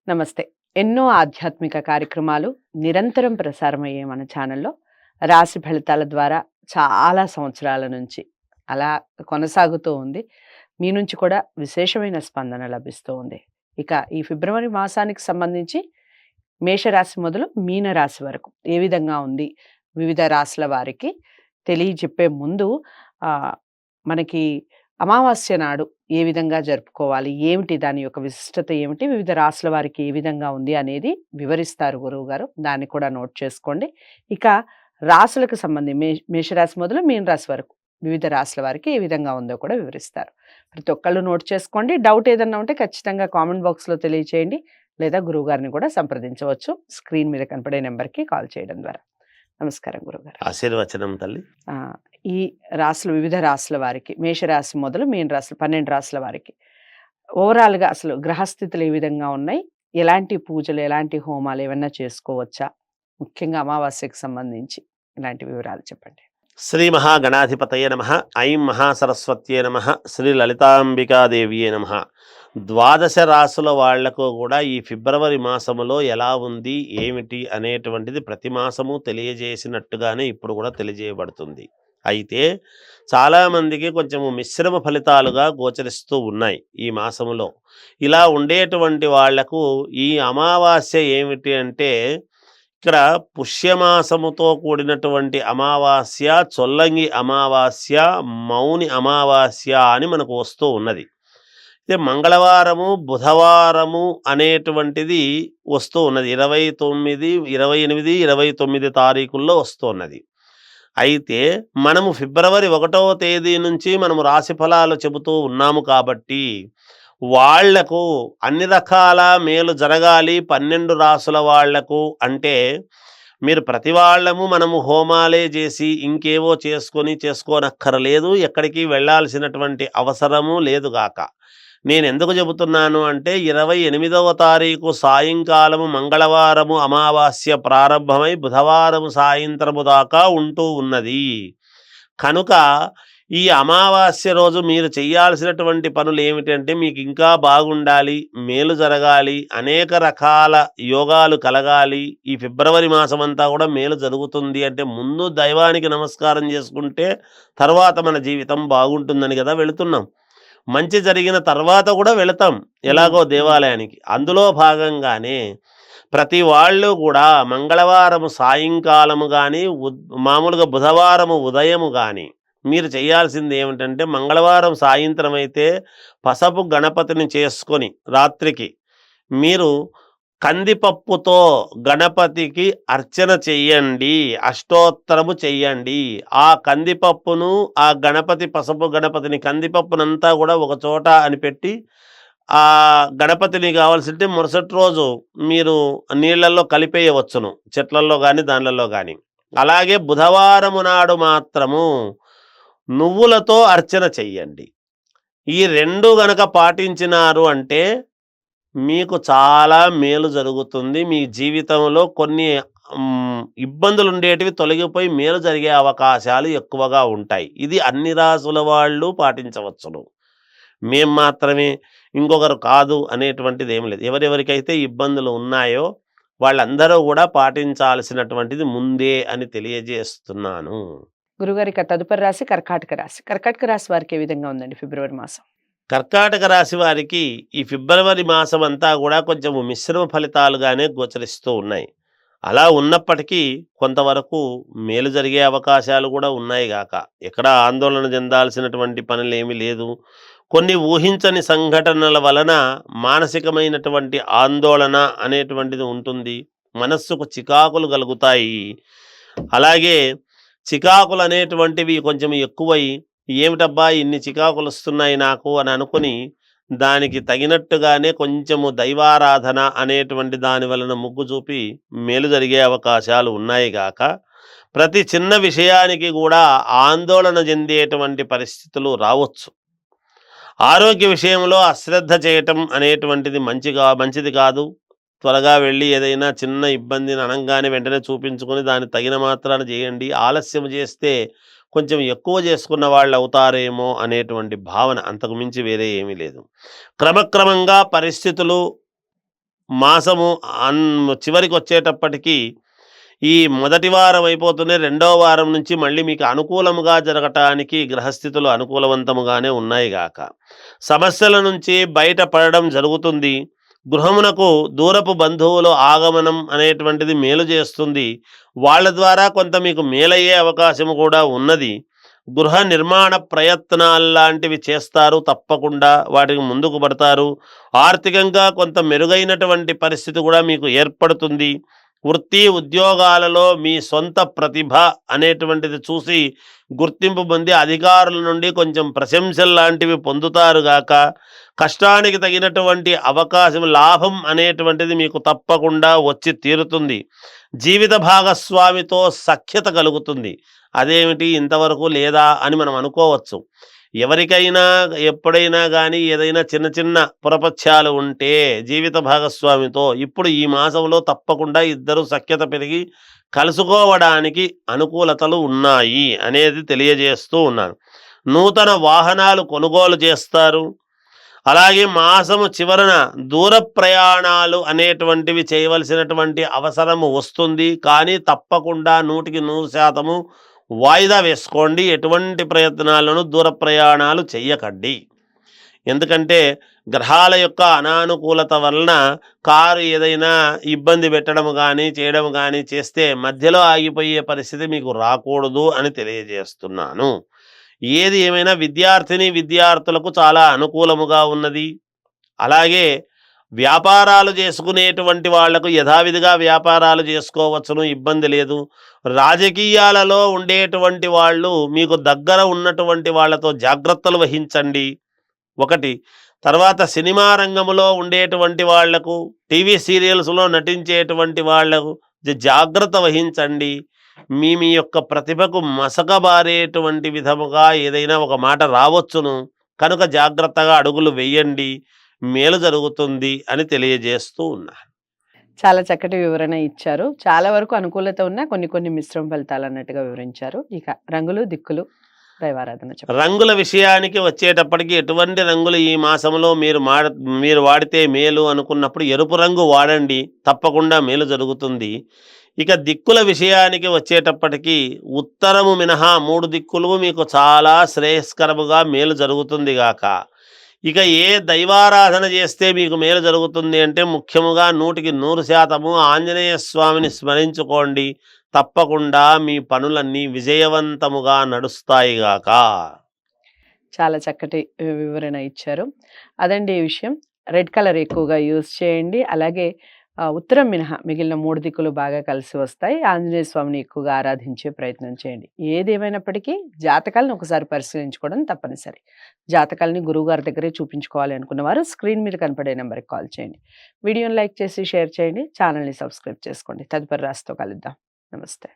నమస్తే. ఎన్నో ఆధ్యాత్మిక కార్యక్రమాలు నిరంతరం ప్రసారమయ్యే మన ఛానల్‌లో రాశి ఫలితాల ద్వారా చాలా సంవత్సరాల నుంచి అలా కొనసాగుతూ ఉంది. మీ నుంచి కూడా విశేషమైన స్పందన లభిస్తూ ఉంది. ఇక ఈ ఫిబ్రవరి మాసానికి సంబంధించి మేషరాశి మొదలు మీనరాశి వరకు ఏ విధంగా ఉంది? వివిధ రాశుల వారికి తెలియజెప్పే ముందు ఆహ్, మనకి అమావాస్య నాడు ఏ విధంగా జరుపుకోవాలి? ఏమిటి దాని యొక్క విశిష్టత ఏమిటి? వివిధ రాశుల వారికి ఏ విధంగా ఉంది అనేది వివరిస్తారు గురువుగారు. దాన్ని కూడా నోట్ చేసుకోండి. ఇక రాశులకు మేషరాశి మొదలు మీన రాశి వరకు వివిధ రాశుల వారికి ఏ విధంగా ఉందో కూడా వివరిస్తారు. ప్రతి ఒక్కళ్ళు నోట్ చేసుకోండి. డౌట్ ఏదన్నా ఉంటే ఖచ్చితంగా కామెంట్ బాక్స్‌లో తెలియచేయండి. లేదా గురువుగారిని కూడా సంప్రదించవచ్చు. స్క్రీన్ మీద కనపడే నంబర్‌కి కాల్ చేయడం ద్వారా. నమస్కారం గురువుగారు. ఆశీర్వచనం తల్లి. ఆ! ఈ రాశులు వివిధ రాశుల వారికి మేషరాశి మొదలు మీన రాశులు 12 రాశుల వారికి ఓవరాల్‌గా అసలు గ్రహస్థితులు ఏ విధంగా ఉన్నాయి? ఎలాంటి పూజలు, ఎలాంటి హోమాలు ఏమన్నా చేసుకోవచ్చా? ముఖ్యంగా అమావాస్యకి సంబంధించి ఇలాంటి వివరాలు చెప్పండి. శ్రీ మహాగణాధిపతయే నమః. ఐం మహాసరస్వత్యే నమః. శ్రీ లలితాంబికాదేవియే నమః. ద్వాదశ రాశుల వాళ్లకు కూడా ఈ ఫిబ్రవరి మాసములో ఎలా ఉంది, ఏమిటి అనేటువంటిది ప్రతి మాసము తెలియజేసినట్టుగానే ఇప్పుడు కూడా తెలియజేయబడుతుంది. అయితే చాలామందికి కొంచెము మిశ్రమ ఫలితాలుగా గోచరిస్తూ ఉన్నాయి ఈ మాసములో. ఇలా ఉండేటువంటి వాళ్లకు ఈ అమావాస్య ఏమిటి అంటే, ఇక్కడ పుష్యమాసముతో కూడినటువంటి అమావాస్య, చొల్లంగి అమావాస్య, మౌని అమావాస్య అని మనకు వస్తూ ఉన్నది. అయితే మంగళవారము, బుధవారము అనేటువంటిది వస్తూ ఉన్నది. 29, 28, 29 తారీఖుల్లో వస్తూ ఉన్నది. అయితే మనము ఫిబ్రవరి 1వ తేదీ నుంచి మనము రాశి ఫలాలు చెబుతూ ఉన్నాము కాబట్టి వాళ్లకు అన్ని రకాల మేలు జరగాలి 12 రాసుల వాళ్లకు అంటే, మీరు ప్రతి వాళ్ళము మనము హోమాలే చేసి ఇంకేవో చేసుకోనక్కరలేదు. ఎక్కడికి వెళ్ళాల్సినటువంటి అవసరము లేదుగాక. నేను ఎందుకు చెబుతున్నాను అంటే, 28వ తారీఖు సాయంకాలము మంగళవారము అమావాస్య ప్రారంభమై బుధవారము సాయంత్రము దాకా ఉంటూ ఉన్నది కనుక ఈ అమావాస్య రోజు మీరు చేయాల్సినటువంటి పనులు ఏమిటంటే, మీకు ఇంకా బాగుండాలి, మేలు జరగాలి, అనేక రకాల యోగాలు కలగాలి, ఈ ఫిబ్రవరి మాసం అంతా కూడా మేలు జరుగుతుంది అంటే ముందు దైవానికి నమస్కారం చేసుకుంటే తర్వాత మన జీవితం బాగుంటుందని కదా వెళుతున్నాం. మంచి జరిగిన తర్వాత కూడా వెళతాం ఎలాగో దేవాలయానికి. అందులో భాగంగానే ప్రతి వాళ్ళు కూడా మంగళవారము సాయంకాలము కానీ, మామూలుగా బుధవారము ఉదయము కానీ మీరు చేయాల్సింది ఏమిటంటే, మంగళవారం సాయంత్రం అయితే పసపు గణపతిని చేసుకొని రాత్రికి మీరు కందిపప్పుతో గణపతికి అర్చన చెయ్యండి, అష్టోత్తరము చెయ్యండి. ఆ కందిపప్పును, ఆ గణపతి పసపు గణపతిని, కందిపప్పునంతా కూడా ఒక చోట అని పెట్టి ఆ గణపతిని కావాల్సింటే మరుసటి రోజు మీరు నీళ్లలో కలిపేయవచ్చును, చెట్లల్లో కానీ దానిలలో కానీ. అలాగే బుధవారము నాడు మాత్రము నువ్వులతో అర్చన చెయ్యండి. ఈ 2 గనక పాటించినారు అంటే మీకు చాలా మేలు జరుగుతుంది. మీ జీవితంలో కొన్ని ఇబ్బందులు ఉండేటివి తొలగిపోయి మేలు జరిగే అవకాశాలు ఎక్కువగా ఉంటాయి. ఇది అన్ని రాసుల వాళ్ళు పాటించవచ్చును. మేం మాత్రమే, ఇంకొకరు కాదు అనేటువంటిది ఏం లేదు. ఎవరెవరికైతే ఇబ్బందులు ఉన్నాయో వాళ్ళందరూ కూడా పాటించాల్సినటువంటిది ముందే అని తెలియజేస్తున్నాను. గురుగారి తదుపరి రాశి కర్కాటక రాశి. కర్కాటక రాశి వారికి ఏ విధంగా ఉందండి ఫిబ్రవరి మాసం? కర్కాటక రాశి వారికి ఈ ఫిబ్రవరి మాసం అంతా కూడా కొంచెం మిశ్రమ ఫలితాలుగానే గోచరిస్తూ ఉన్నాయి. అలా ఉన్నప్పటికీ కొంతవరకు మేలు జరిగే అవకాశాలు కూడా ఉన్నాయి గాక. ఎక్కడ ఆందోళన చెందాల్సినటువంటి పనులేమీ లేదు. కొన్ని ఊహించని సంఘటనల వలన మానసికమైనటువంటి ఆందోళన అనేటువంటిది ఉంటుంది. మనస్సుకు చికాకులు కలుగుతాయి. అలాగే చికాకులు అనేటువంటివి కొంచెం ఎక్కువై, ఏమిటబ్బా ఇన్ని చికాకులు వస్తున్నాయి నాకు అని అనుకుని దానికి తగినట్టుగానే కొంచెము దైవారాధన అనేటువంటి దాని వలన ముగ్గు చూపి మేలు జరిగే అవకాశాలు ఉన్నాయి గాక, ప్రతి చిన్న విషయానికి కూడా ఆందోళన చెందేటువంటి పరిస్థితులు రావచ్చు. ఆరోగ్య విషయంలో అశ్రద్ధ చేయటం అనేటువంటిది మంచిది కాదు. త్వరగా వెళ్ళి ఏదైనా చిన్న ఇబ్బందిని అనంగానే వెంటనే చూపించుకొని దాన్ని తగిన మాత్రాన చేయండి. ఆలస్యం చేస్తే కొంచెం ఎక్కువ చేసుకున్న వాళ్ళు అవుతారేమో అనేటువంటి భావన, అంతకు మించి వేరే ఏమీ లేదు. క్రమక్రమంగా పరిస్థితులు మాసము చివరికి వచ్చేటప్పటికి ఈ మొదటి వారం అయిపోతూనే రెండో వారం నుంచి మళ్ళీ మీకు అనుకూలముగా జరగటానికి గ్రహస్థితులు అనుకూలవంతముగానే ఉన్నాయి గాక సమస్యల నుంచి బయటపడడం జరుగుతుంది. గృహమునకు దూరపు బంధువులు ఆగమనం అనేటువంటిది మేలు చేస్తుంది. వాళ్ళ ద్వారా కొంత మీకు మేలయ్యే అవకాశం కూడా ఉన్నది. గృహ నిర్మాణ ప్రయత్నాల్లాంటివి చేస్తారు, తప్పకుండా వాటికి ముందుకు పడతారు. ఆర్థికంగా కొంత మెరుగైనటువంటి పరిస్థితి కూడా మీకు ఏర్పడుతుంది. వృత్తి ఉద్యోగాలలో మీ సొంత ప్రతిభ అనేటువంటిది చూసి గుర్తింపు పొంది అధికారుల నుండి కొంచెం ప్రశంసల్లాంటివి పొందుతారు గాక కష్టానికి తగినటువంటి అవకాశం లాభం అనేటువంటిది మీకు తప్పకుండా వచ్చి తీరుతుంది. జీవిత భాగస్వామితో సఖ్యత కలుగుతుంది. అదేమిటి ఇంతవరకు లేదా అని మనం అనుకోవచ్చు. ఎవరికైనా ఎప్పుడైనా కానీ ఏదైనా చిన్న చిన్న పురపత్యాలు ఉంటే జీవిత భాగస్వామితో ఇప్పుడు ఈ మాసంలో తప్పకుండా ఇద్దరు సఖ్యత పెరిగి కలుసుకోవడానికి అనుకూలతలు ఉన్నాయి అనేది తెలియజేస్తూ ఉన్నాను. నూతన వాహనాలు కొనుగోలు చేస్తారు. అలాగే మాసము చివరన దూర ప్రయాణాలు అనేటువంటివి చేయవలసినటువంటి అవసరము వస్తుంది. కానీ తప్పకుండా 100% వాయిదా వేసుకోండి. ఎటువంటి ప్రయత్నాలను దూర ప్రయాణాలు చెయ్యకండి. ఎందుకంటే గ్రహాల యొక్క అనానుకూలత వలన కారు ఏదైనా ఇబ్బంది పెట్టడం కానీ చేయడం కానీ చేస్తే మధ్యలో ఆగిపోయే పరిస్థితి మీకు రాకూడదు అని తెలియజేస్తున్నాను. ఏది ఏమైనా విద్యార్థులకు చాలా అనుకూలముగా ఉన్నది. అలాగే వ్యాపారాలు చేసుకునేటువంటి వాళ్లకు యథావిధిగా వ్యాపారాలు చేసుకోవచ్చును, ఇబ్బంది లేదు. రాజకీయాలలో ఉండేటువంటి వాళ్ళు మీకు దగ్గర ఉన్నటువంటి వాళ్ళతో జాగ్రత్తలు వహించండి. ఒకటి తర్వాత సినిమా రంగంలో ఉండేటువంటి వాళ్లకు, టీవీ సీరియల్స్లో నటించేటువంటి వాళ్లకు జాగ్రత్త వహించండి. మీ యొక్క ప్రతిభకు మసకబారేటువంటి విధముగా ఏదైనా ఒక మాట రావచ్చును కనుక జాగ్రత్తగా అడుగులు వేయండి, మేలు జరుగుతుంది అని తెలియజేస్తూ ఉన్నాను. చాలా చక్కటి వివరణ ఇచ్చారు. చాలా వరకు అనుకూలత ఉన్న కొన్ని మిశ్రమ ఫలితాలు అన్నట్టుగా వివరించారు. ఇక రంగులు దిక్కులు దైవారాధన చెప్పండి. రంగుల విషయానికి వచ్చేటప్పటికి ఎటువంటి రంగులు ఈ మాసంలో మీరు వాడితే మేలు అనుకున్నప్పుడు ఎరుపు రంగు వాడండి, తప్పకుండా మేలు జరుగుతుంది. ఇక దిక్కుల విషయానికి వచ్చేటప్పటికి ఉత్తరము మినహా 3 దిక్కులు మీకు చాలా శ్రేయస్కరముగా మేలు జరుగుతుంది గాక. ఇక ఏ దైవారాధన చేస్తే మీకు మేలు జరుగుతుంది అంటే ముఖ్యముగా 100% ఆంజనేయ స్వామిని స్మరించుకోండి. తప్పకుండా మీ పనులన్నీ విజయవంతముగా నడుస్తాయి గాక. చాలా చక్కటి వివరణ ఇచ్చారు. అదండి ఈ విషయం. రెడ్ కలర్ ఎక్కువగా యూజ్ చేయండి. అలాగే ఉత్తరం మినహా మిగిలిన 3 దిక్కులు బాగా కలిసి వస్తాయి. ఆంజనేయ స్వామిని ఎక్కువగా ఆరాధించే ప్రయత్నం చేయండి. ఏదేమైనప్పటికీ జాతకాలను ఒకసారి పరిశీలించుకోవడం తప్పనిసరి. జాతకాలని గురువుగారి దగ్గరే చూపించుకోవాలి అనుకున్న వారు స్క్రీన్ మీద కనపడే నెంబర్కి కాల్ చేయండి. వీడియోని లైక్ చేసి షేర్ చేయండి. ఛానల్ని సబ్స్క్రైబ్ చేసుకోండి. తదుపరి రాశితో కలుద్దాం. నమస్తే.